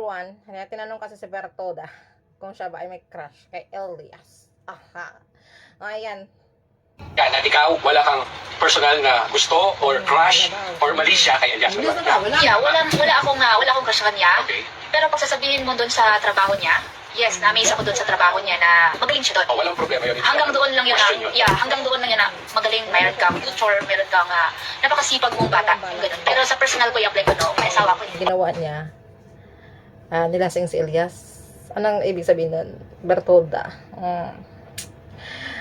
one, tinanong kasi si Bertoda kung siya ba ay may crush kay Elias. Aha. Ayan. Yan, at ikaw, wala kang personal na gusto or crush or mali siya kay Elias. Yeah, wala akong crush sa kanya. Okay. Pero pag sasabihin mo doon sa trabaho niya, yes, na-amaze ako doon sa trabaho niya na magaling siya doon. Oh, walang problema yun. Hanggang doon lang yun Question yun. hanggang doon lang yun na magaling, mayroon kang future, mayroon kang napakasipag mong bata, yung ganun. Pero sa personal ko, i-apply ko no, may asawa ko. Ginawa niya, nilasing si Elias. Anong ibig sabihin nun? Bertoda.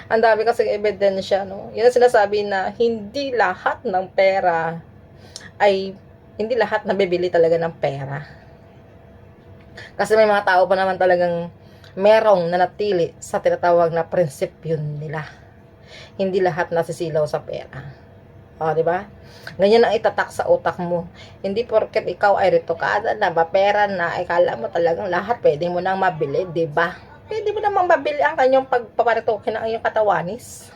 Ang dami kasing ebidensya, no? Yun ang sinasabi na hindi lahat ng pera hindi lahat nabibili talaga ng pera. Kasi may mga tao pa naman talagang merong nanatili sa tinatawag na prinsipyo nila. Hindi lahat nasisilaw sa pera. O, di ba? Ganyan ang itatak sa utak mo. Hindi porket ikaw ay retokada na, pera na, ikala mo talagang lahat pwede mo nang mabili, di ba? Pwede mo namang mabili ang kanyang pagpaparitokin ng iyong katawanis.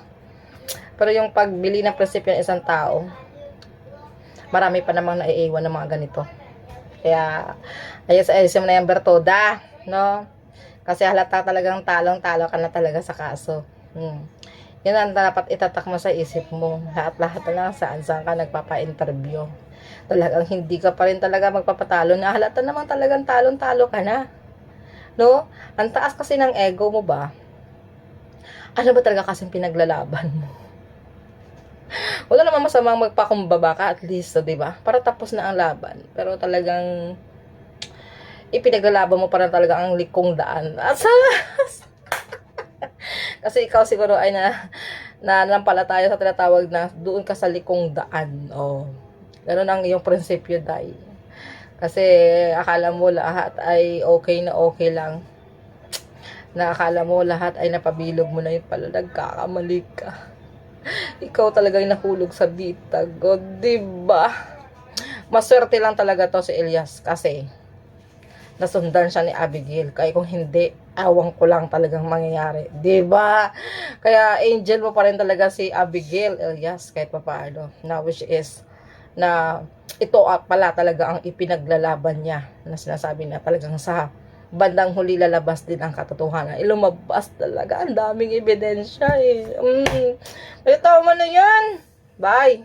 Pero yung pagbili ng prinsipyo ng isang tao, marami pa namang naiiwan ng mga ganito. Kaya, ayos mo na yung Bertoda, no? Kasi halata talagang talong-talo ka na talaga sa kaso. Yan ang dapat itatak mo sa isip mo. Lahat-lahat na lang saan ka nagpapa-interview. Talagang hindi ka pa rin talaga magpapatalo na halata namang talagang talong-talo ka na. No? Ang taas kasi ng ego mo ba? Ano ba talaga kasing pinaglalaban mo? Wala naman masamang magpakumbaba ka at least, so, 'di ba? Para tapos na ang laban. Pero talagang ipinaglalaban mo para talaga ang likong daan. Kasi ikaw siguro ay nanampalataya sa tinatawag na doon ka sa likong daan. Oh. Ganun ang iyong prinsipyo, dai. Kasi akala mo lahat ay okay na okay lang. Na akala mo lahat ay napabilog mo na, yun pala nagkakamali ka. Ikaw talaga yung nahulog sa bitag. O, diba? Maswerte lang talaga to si Elias kasi nasundan siya ni Abigail. Kaya kung hindi, awang ko lang talagang mangyayari. Diba? Kaya angel mo pa rin talaga si Abigail Elias kahit pa paano. Na which is na ito pala talaga ang ipinaglalaban niya na sinasabi na talagang sa bandang huli lalabas din ang katotohanan. Lumabas talaga. Ang daming ebidensya eh. Ito mo na yan. Bye.